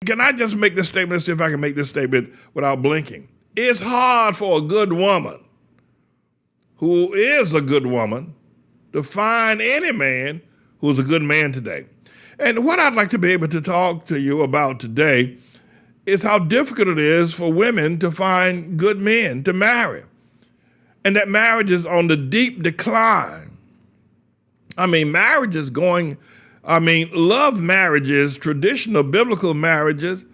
can I just make this statement? Let's see if I can make this statement without blinking. It's hard for a good woman who is a good woman to find any man who's a good man today. And what I'd like to be able to talk to you about today is how difficult it is for women to find good men to marry. And that marriage is on the deep decline. I mean, love marriages, traditional biblical marriages,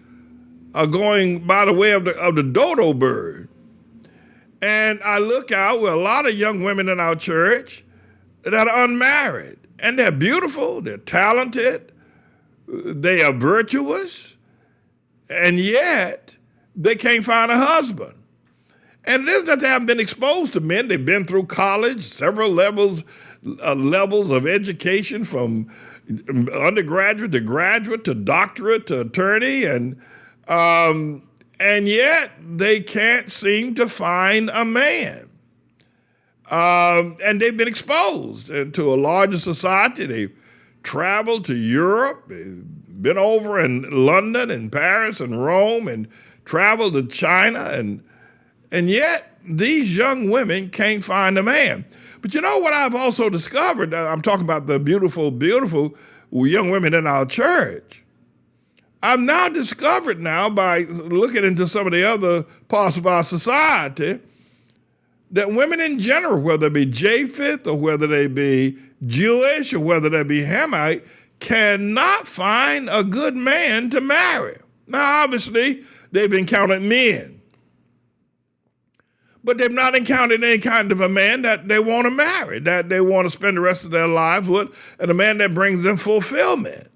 are going by the way of the dodo bird. And I look out with a lot of young women in our church that are unmarried. And they're beautiful, they're talented, they are virtuous, and yet they can't find a husband. And it isn't that they haven't been exposed to men. They've been through college, several levels of education, from undergraduate to graduate to doctorate to attorney, and yet they can't seem to find a man. And they've been exposed to a larger society. They've traveled to Europe, been over in London and Paris and Rome, and traveled to China, and yet these young women can't find a man. But you know what I've also discovered? I'm talking about the beautiful, beautiful young women in our church. I've now discovered by looking into some of the other parts of our society, that women in general, whether they be Japheth or whether they be Jewish or whether they be Hamite, cannot find a good man to marry. Now, obviously, they've encountered men, but they've not encountered any kind of a man that they want to marry, that they want to spend the rest of their lives with, and a man that brings them fulfillment.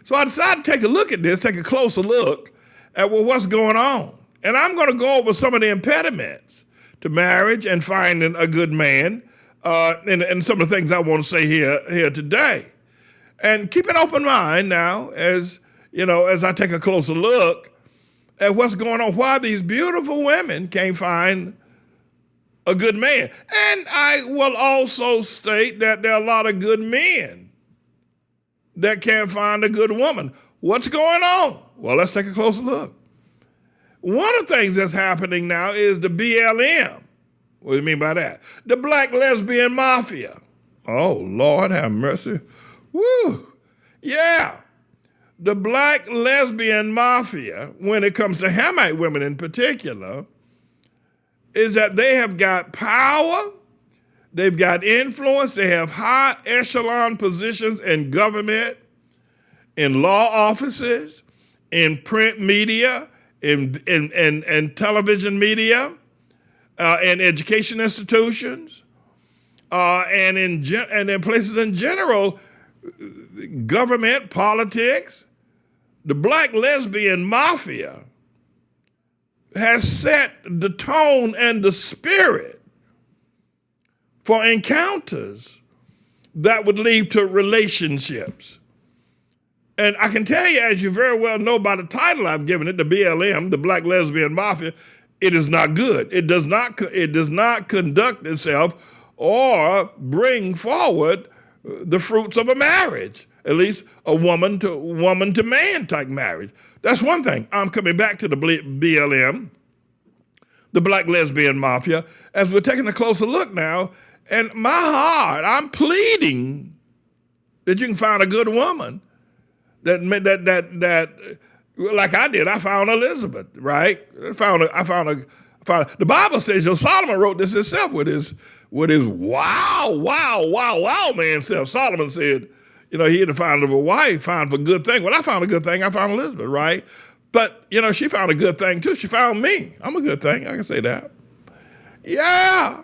So I decided to take a look at this, take a closer look at what's going on. And I'm going to go over some of the impediments to marriage and finding a good man, and some of the things I want to say here today. And keep an open mind now as I take a closer look at what's going on, why these beautiful women can't find a good man. And I will also state that there are a lot of good men that can't find a good woman. What's going on? Well, let's take a closer look. One of the things that's happening now is the BLM. What do you mean by that? The Black Lesbian Mafia. Oh, Lord have mercy. Woo. Yeah. The Black Lesbian Mafia, when it comes to Hamite women in particular, is that they have got power, they've got influence, they have high echelon positions in government, in law offices, in print media, in television media, in education institutions, and in places in general, government, politics. The Black Lesbian Mafia has set the tone and the spirit for encounters that would lead to relationships. And I can tell you, as you very well know by the title I've given it, the BLM, the Black Lesbian Mafia, it is not good. It does not conduct itself or bring forward the fruits of a marriage, at least a woman to man type marriage. That's one thing. I'm coming back to the BLM, the Black Lesbian Mafia, as we're taking a closer look now. And my heart, I'm pleading that you can find a good woman that like I did. I found Elizabeth, right? I found the Bible says, Solomon wrote this himself with his wow man self. Solomon said, he had to find a wife, find for good thing. When I found a good thing, I found Elizabeth, right? But, she found a good thing too. She found me. I'm a good thing. I can say that. Yeah.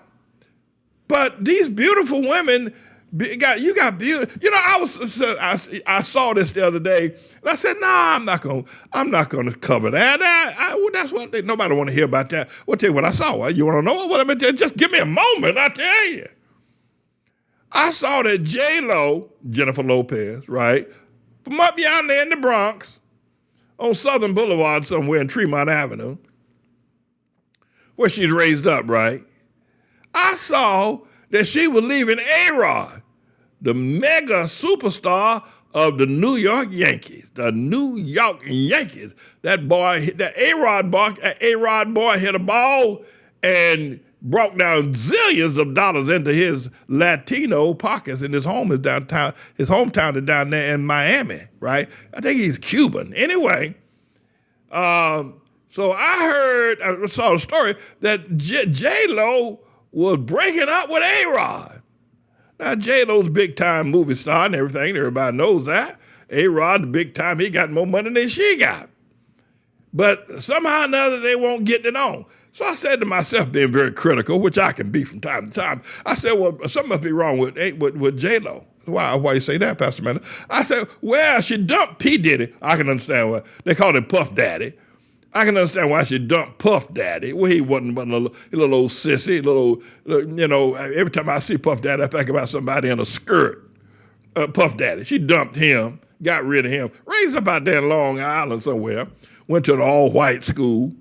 But these beautiful women, you got beauty. I saw this the other day, and I said, I'm not gonna cover that. That's what nobody want to hear about that. Well, tell you what I saw. You want to know what I mean? Just give me a moment. I tell you. I saw that J-Lo, Jennifer Lopez, right, from up down there in the Bronx, on Southern Boulevard somewhere in Tremont Avenue, where she's raised up, right? I saw that she was leaving A-Rod, the mega superstar of the New York Yankees. the New York Yankees. That boy, that A-Rod boy hit a ball and brought down zillions of dollars into his Latino pockets, and his home is downtown. His hometown is down there in Miami, right? I think he's Cuban. Anyway, so I saw a story that J-Lo was breaking up with A-Rod. Now, J-Lo's big-time movie star and everything. Everybody knows that. A-Rod, big-time, he got more money than she got. But somehow or another, they won't get it on. So I said to myself, being very critical, which I can be from time to time, I said, well, something must be wrong with J-Lo. Why you say that, Pastor Manning? I said, well, she dumped P. Diddy. I can understand why. They called him Puff Daddy. I can understand why she dumped Puff Daddy. Well, he wasn't a little old sissy, every time I see Puff Daddy, I think about somebody in a skirt. Puff Daddy. She dumped him, got rid of him, raised up out there in Long Island somewhere, went to an all-white school,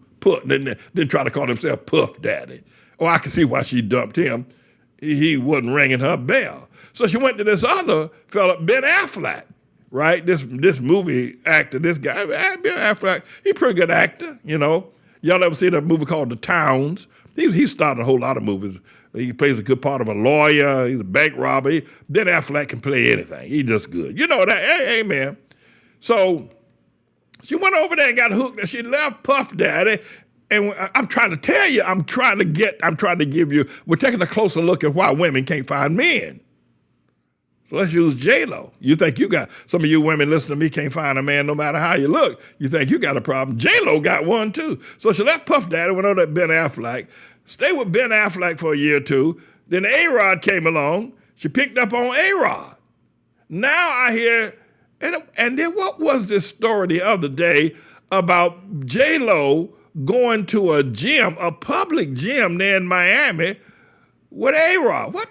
then try to call himself Puff Daddy. Oh, I can see why she dumped him. He wasn't ringing her bell. So she went to this other fella, Ben Affleck, right? This movie actor, this guy, Ben Affleck, he's a pretty good actor, Y'all ever see that movie called The Towns? He starred in a whole lot of movies. He plays a good part of a lawyer. He's a bank robber. Ben Affleck can play anything. He's just good. You know that. Hey, man. So she went over there and got hooked, and she left Puff Daddy. And I'm trying to tell you, I'm trying to give you, we're taking a closer look at why women can't find men. So let's use J-Lo. You think some of you women listening to me can't find a man no matter how you look. You think you got a problem. J-Lo got one too. So she left Puff Daddy, went over to Ben Affleck, stayed with Ben Affleck for a year or two. Then A-Rod came along. She picked up on A-Rod. Now I hear, and then what was this story the other day about J-Lo going to a gym, a public gym there in Miami with A-Rod? What?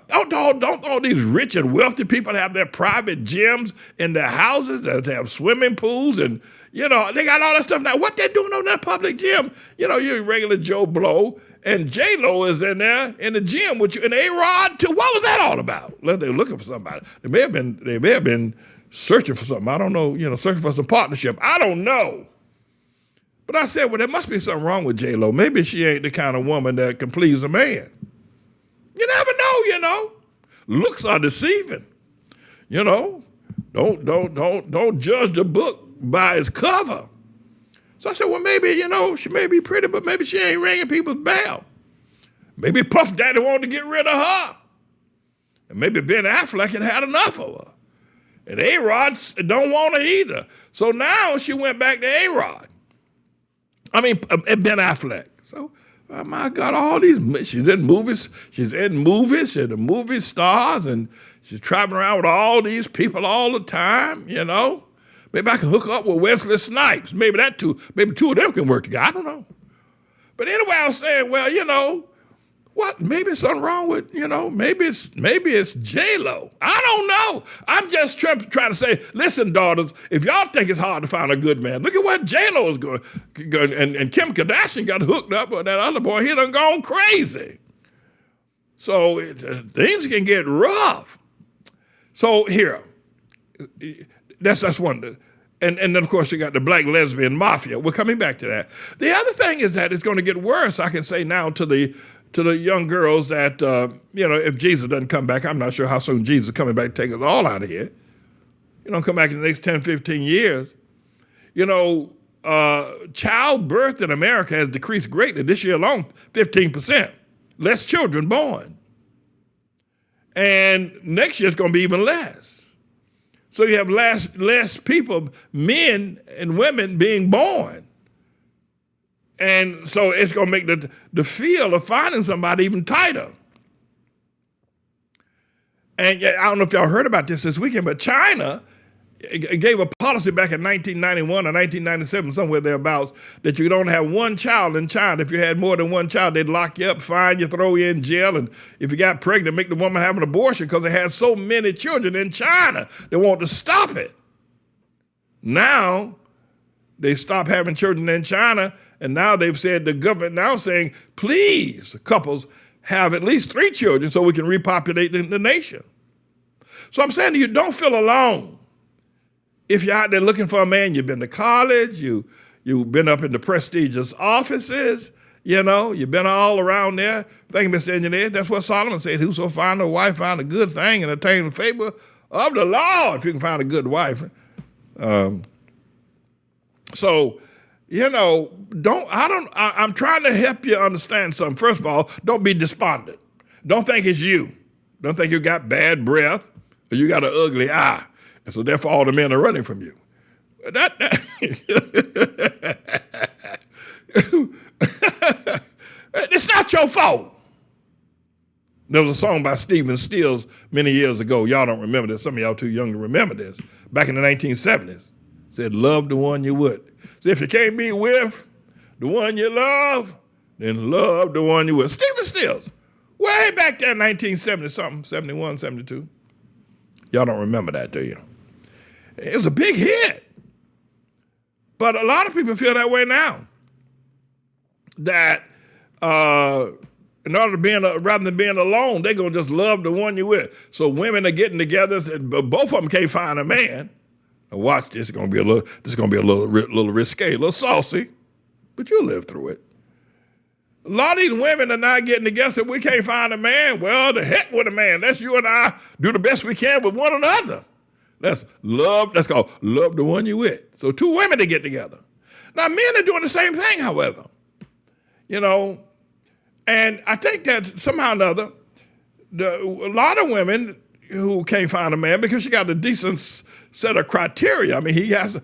Don't all these rich and wealthy people have their private gyms in their houses that have swimming pools and, they got all that stuff now. What they doing on that public gym? You're a regular Joe Blow, and J-Lo is in there in the gym with you, and A-Rod too. What was that all about? They're looking for somebody. They may have been searching for something. I don't know, searching for some partnership. I don't know. But I said, well, there must be something wrong with J-Lo. Maybe she ain't the kind of woman that can please a man. You never know, Looks are deceiving. Don't judge the book by its cover. So I said, well, maybe, she may be pretty, but maybe she ain't ringing people's bell. Maybe Puff Daddy wanted to get rid of her. And maybe Ben Affleck had enough of her. And A-Rod don't want her either. So now she went back to A-Rod. Ben Affleck. So, my God, all these, she's in movies, she's the movie stars, and she's traveling around with all these people all the time, Maybe I can hook up with Wesley Snipes. Maybe two of them can work together. I don't know. But anyway, I was saying, well, what? Maybe it's something wrong with, maybe it's J-Lo. I don't know. I'm just trying to say, listen, daughters, if y'all think it's hard to find a good man, look at what J-Lo is going. And Kim Kardashian got hooked up with that other boy. He done gone crazy. So things can get rough. So here, that's one. And then, of course, you got the black lesbian mafia. We're coming back to that. The other thing is that it's going to get worse, I can say now, to the young girls that, if Jesus doesn't come back, I'm not sure how soon Jesus is coming back to take us all out of here. Come back in the next 10, 15 years. Childbirth in America has decreased greatly. This year alone, 15%. Less children born. And next year it's going to be even less. So you have less people, men and women, being born. And so it's going to make the field of finding somebody even tighter. And I don't know if y'all heard about this weekend, but China gave a policy back in 1991 or 1997, somewhere thereabouts, that you could only have one child in China. If you had more than one child, they'd lock you up, fine you, throw you in jail, and if you got pregnant, make the woman have an abortion because they had so many children in China. They want to stop it. Now, they stopped having children in China, and now they've said, the government now saying, please, couples, have at least 3 children so we can repopulate the nation. So I'm saying to you, don't feel alone. If you're out there looking for a man, you've been to college, you've been up in the prestigious offices, you've been all around there. Thank you, Mr. Engineer. That's what Solomon said. Whoso find a wife find a good thing and attain the favor of the Lord, if you can find a good wife. I'm trying to help you understand something. First of all, don't be despondent. Don't think it's you. Don't think you got bad breath or you got an ugly eye. And so therefore all the men are running from you. It's not your fault. There was a song by Stephen Stills many years ago. Y'all don't remember this. Some of y'all too young to remember this. Back in the 1970s. It said, love the one you would. So if you can't be with the one you love, then love the one you would. Stephen Stills. Way back there in 1970-something, 71, 72. Y'all don't remember that, do you? It was a big hit. But a lot of people feel that way now. That in order to rather than being alone, they're going to just love the one you're with. So women are getting together, but both of them can't find a man. Now watch this. It's going to be a little risque, a little saucy, but you'll live through it. A lot of these women are not getting together. We can't find a man. Well, the heck with a man. Let's you and I do the best we can with one another. That's love. That's called love the one you with. So two women to get together. Now, men are doing the same thing, however. And I think that somehow or another, a lot of women who can't find a man because you got a decent set of criteria. I mean, he has to,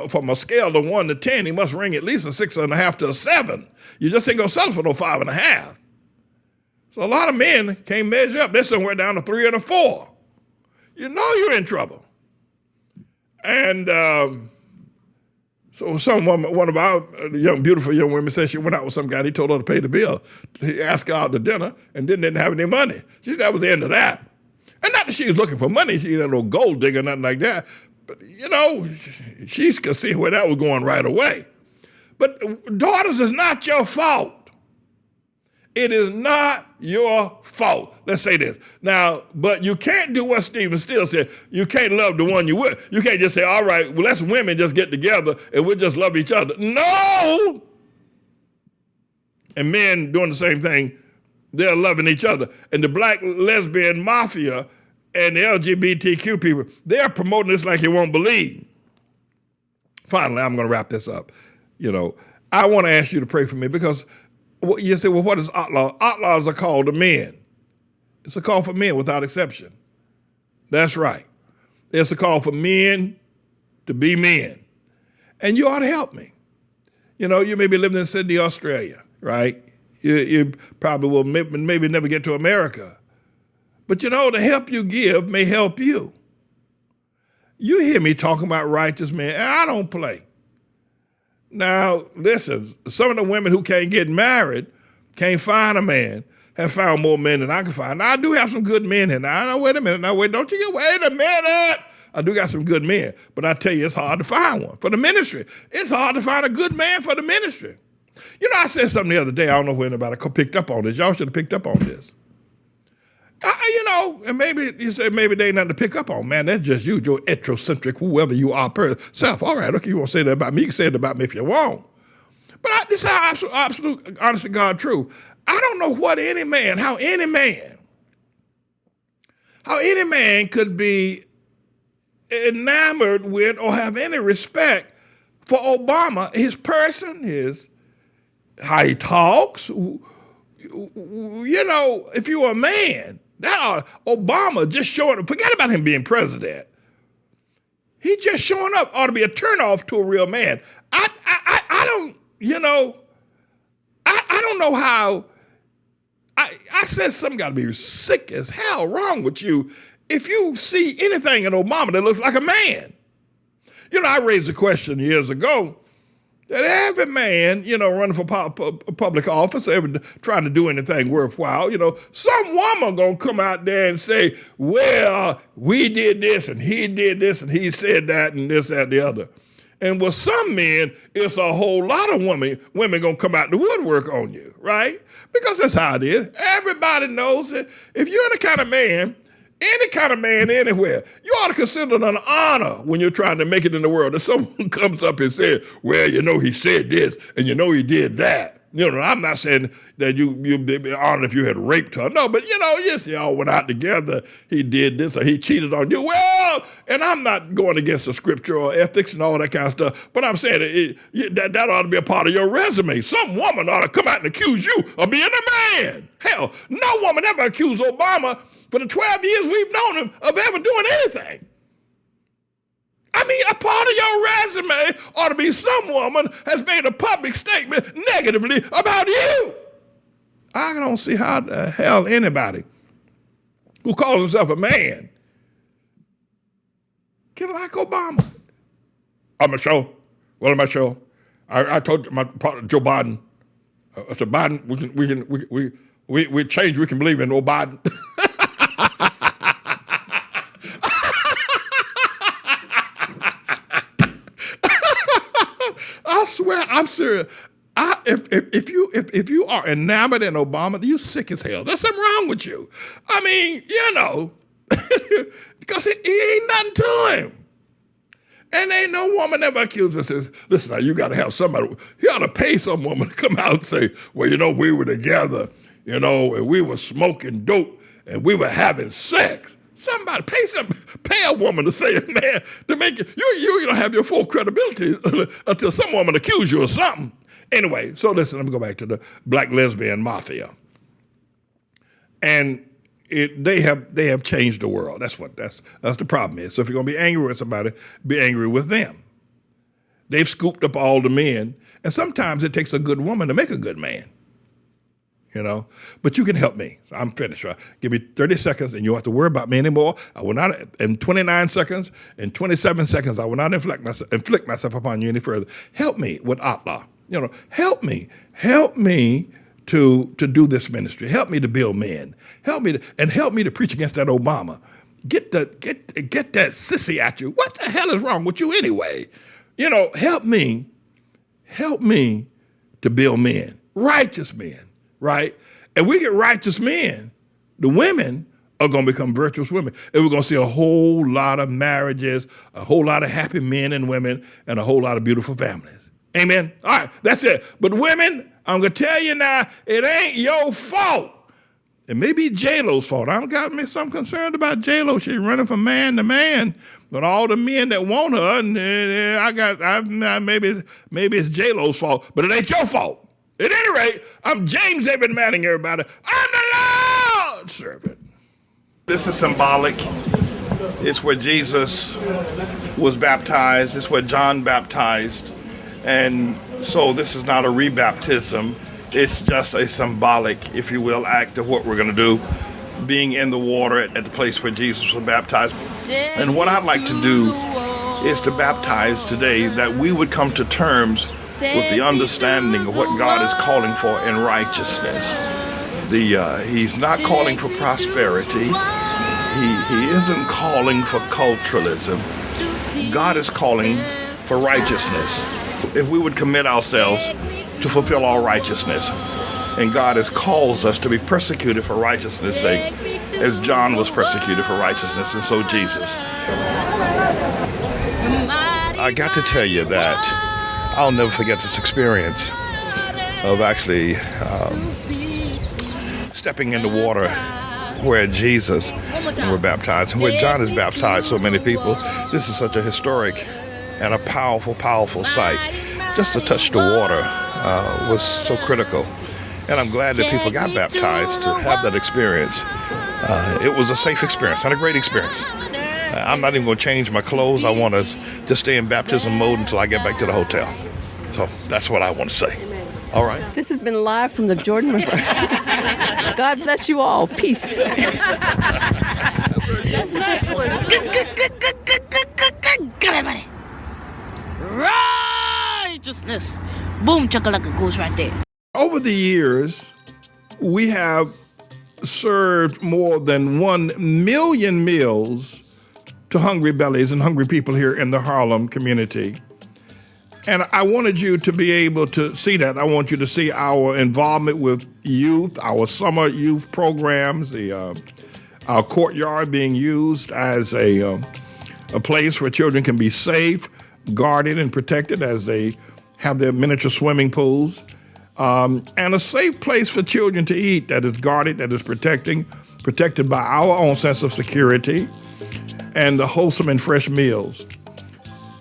from a scale of 1 to 10, he must ring at least a 6.5 to a 7. You just ain't gonna settle for no 5.5. So a lot of men can't measure up. They're somewhere down to 3 and a 4. You know you're in trouble. And so one of our beautiful young women said she went out with some guy and he told her to pay the bill. He asked her out to dinner and didn't have any money. She said that was the end of that. And not that she was looking for money. She ain't no gold digger, nothing like that. But, she could see where that was going right away. But daughters, is not your fault. It is not your fault. Let's say this. Now, but you can't do what Stephen Stills said. You can't love the one you with. You can't just say, all right, well, let's women just get together and we'll just love each other. No! And men doing the same thing. They're loving each other. And the black lesbian mafia and the LGBTQ people, they're promoting this like you won't believe. Finally, I'm going to wrap this up. I want to ask you to pray for me because you say, well, what is ATLAH? ATLAHs are called to men. It's a call for men without exception. That's right. It's a call for men to be men. And you ought to help me. You may be living in Sydney, Australia, right? You probably will maybe never get to America. But the help you give may help you. You hear me talking about righteous men, and I don't play. Now, listen, some of the women who can't get married, can't find a man, have found more men than I can find. Now, I do have some good men here. Now, wait a minute. Wait a minute. I do got some good men. But I tell you, it's hard to find one for the ministry. It's hard to find a good man for the ministry. I said something the other day. I don't know if anybody picked up on this. Y'all should have picked up on this. And maybe you say maybe they ain't nothing to pick up on. Man, that's just you, your heterocentric, whoever you are, self. All right, okay, you won't say that about me. You can say it about me if you want. But this is absolute, honest to God, true. I don't know how any man could be enamored with or have any respect for Obama, his person, how he talks. If you're a man, Obama just showing up, forget about him being president. He just showing up ought to be a turnoff to a real man. I don't know how. I said something got to be sick as hell wrong with you if you see anything in Obama that looks like a man. I raised a question years ago that every man, running for public office, ever trying to do anything worthwhile, some woman gonna come out there and say, well, we did this and he did this and he said that and this, that, and the other. And with some men, it's a whole lot of women gonna come out the woodwork on you, right? Because that's how it is. Everybody knows that if you're the kind of man, Any kind of man anywhere. You ought to consider it an honor when you're trying to make it in the world. If someone comes up and says, well, he said this and he did that. I'm not saying that you'd be honored if you had raped her. No, but yes, y'all went out together. He did this or he cheated on you. Well, and I'm not going against the scripture or ethics and all that kind of stuff, but I'm saying that ought to be a part of your resume. Some woman ought to come out and accuse you of being a man. Hell, no woman ever accused Obama for the 12 years we've known him of ever doing anything. I mean, a part of your resume ought to be some woman has made a public statement negatively about you. I don't see how the hell anybody who calls himself a man can like Obama. I'm a show. What am I show? I told my partner Joe Biden. I said Biden, we change. We can believe in old Biden. I swear, I'm serious. If you are enamored in Obama, you sick as hell. There's something wrong with you. I mean, because he ain't nothing to him. And ain't no woman ever accused us. Says, listen, now you got to have somebody. You ought to pay some woman to come out and say, well, we were together, and we were smoking dope and we were having sex. Somebody pay a woman to say it, man, to make you don't have your full credibility until some woman accuse you of something. Anyway, so listen, let me go back to the black lesbian mafia. And they have changed the world. That's the problem is. So if you're gonna be angry with somebody, be angry with them. They've scooped up all the men, and sometimes it takes a good woman to make a good man. But you can help me. So I'm finished. Right? Give me 30 seconds and you don't have to worry about me anymore. I will not, in 29 seconds, in 27 seconds, I will not inflict myself upon you any further. Help me with ATLAH. Help me to do this ministry. Help me to build men. Help me to preach against that Obama. Get that sissy at you. What the hell is wrong with you anyway? Help me to build men, righteous men. Right? And we get righteous men, the women are going to become virtuous women. And we're going to see a whole lot of marriages, a whole lot of happy men and women, and a whole lot of beautiful families. Amen? All right, that's it. But women, I'm going to tell you now, it ain't your fault. It may be J-Lo's fault. I've got me some concerned about J-Lo. She's running from man to man. But all the men that want her, maybe it's J-Lo's fault, but it ain't your fault. At any rate, I'm James David Manning, everybody. I'm the Lord's servant. This is symbolic. It's where Jesus was baptized. It's where John baptized. And so this is not a rebaptism. It's just a symbolic, if you will, act of what we're going to do, being in the water at the place where Jesus was baptized. And what I'd like to do is to baptize today that we would come to terms with the understanding of what God is calling for in righteousness. He's not calling for prosperity. He isn't calling for culturalism. God is calling for righteousness. If we would commit ourselves to fulfill all righteousness, and God has calls us to be persecuted for righteousness' sake, as John was persecuted for righteousness, and so Jesus. I got to tell you that I'll never forget this experience of actually stepping in the water where Jesus were baptized and where John has baptized so many people. This is such a historic and a powerful, powerful sight. Just to touch the water was so critical. And I'm glad that people got baptized to have that experience. It was a safe experience and a great experience. I'm not even going to change my clothes. I want to just stay in baptism mode until I get back to the hotel. So that's what I want to say. All right. This has been live from the Jordan River. God bless you all. Peace. Righteousness. Boom, chakalaka goes right there. Over the years, we have served more than 1 million meals to hungry bellies and hungry people here in the Harlem community. And I wanted you to be able to see that. I want you to see our involvement with youth, our summer youth programs, the our courtyard being used as a place where children can be safe, guarded, and protected as they have their miniature swimming pools, and a safe place for children to eat that is guarded, that is protected by our own sense of security, and the wholesome and fresh meals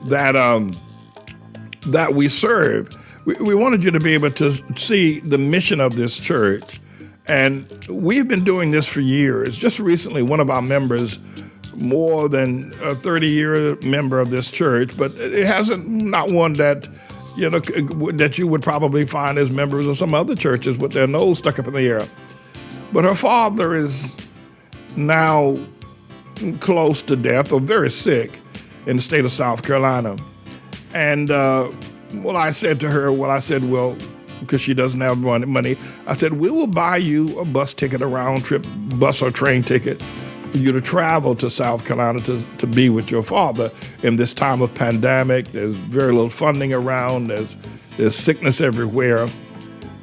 that we serve. We wanted you to be able to see the mission of this church. And we've been doing this for years. Just recently, one of our members, more than a 30-year member of this church, but it hasn't, not one that, that you would probably find as members of some other churches with their nose stuck up in the air. But her father is now close to death or very sick in the state of South Carolina. And I said to her, well, because she doesn't have money, I said, we will buy you a bus ticket, a round trip bus or train ticket for you to travel to South Carolina to be with your father in this time of pandemic. There's very little funding around. There's sickness everywhere.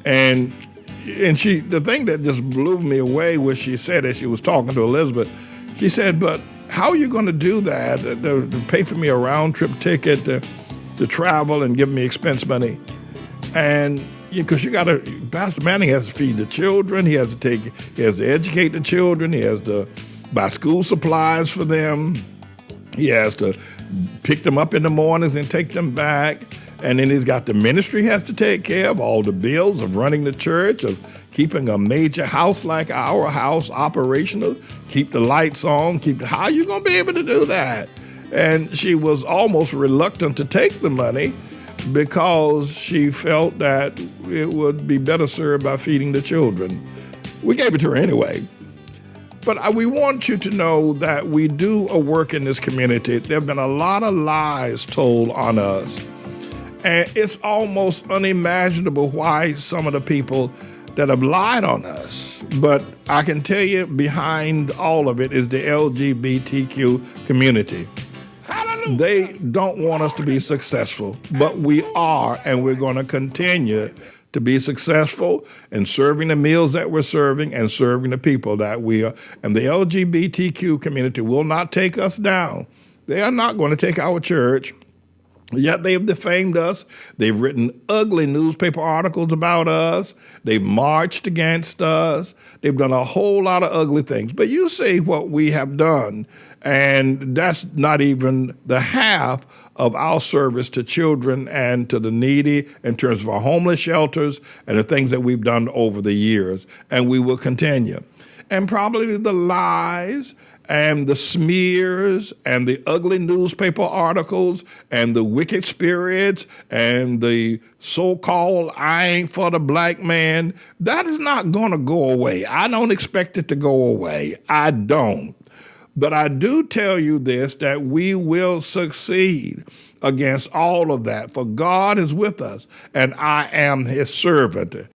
And the thing that just blew me away was she said, as she was talking to Elizabeth, she said, but how are you going to do that, to pay for me a round trip ticket to travel and give me expense money? And because Pastor Manning has to feed the children, he has to educate the children, he has to buy school supplies for them, he has to pick them up in the mornings and take them back, and then he's got the ministry he has to take care of, all the bills of running the church, of keeping a major house like our house operational, keep the lights on, how are you going to be able to do that? And she was almost reluctant to take the money because she felt that it would be better served by feeding the children. We gave it to her anyway. But we want you to know that we do a work in this community. There have been a lot of lies told on us. And it's almost unimaginable why some of the people that have lied on us. But I can tell you behind all of it is the LGBTQ community. They don't want us to be successful, but we are, and we're going to continue to be successful in serving the meals that we're serving and serving the people that we are. And the LGBTQ community will not take us down. They are not going to take our church. Yet they've defamed us. They've written ugly newspaper articles about us. They've marched against us. They've done a whole lot of ugly things. But you see what we have done, and that's not even the half of our service to children and to the needy in terms of our homeless shelters and the things that we've done over the years. And we will continue. And probably the lies and the smears and the ugly newspaper articles and the wicked spirits and the so-called I ain't for the black man, that is not going to go away. I don't expect it to go away. I don't. But I do tell you this, that we will succeed against all of that, for God is with us, and I am his servant.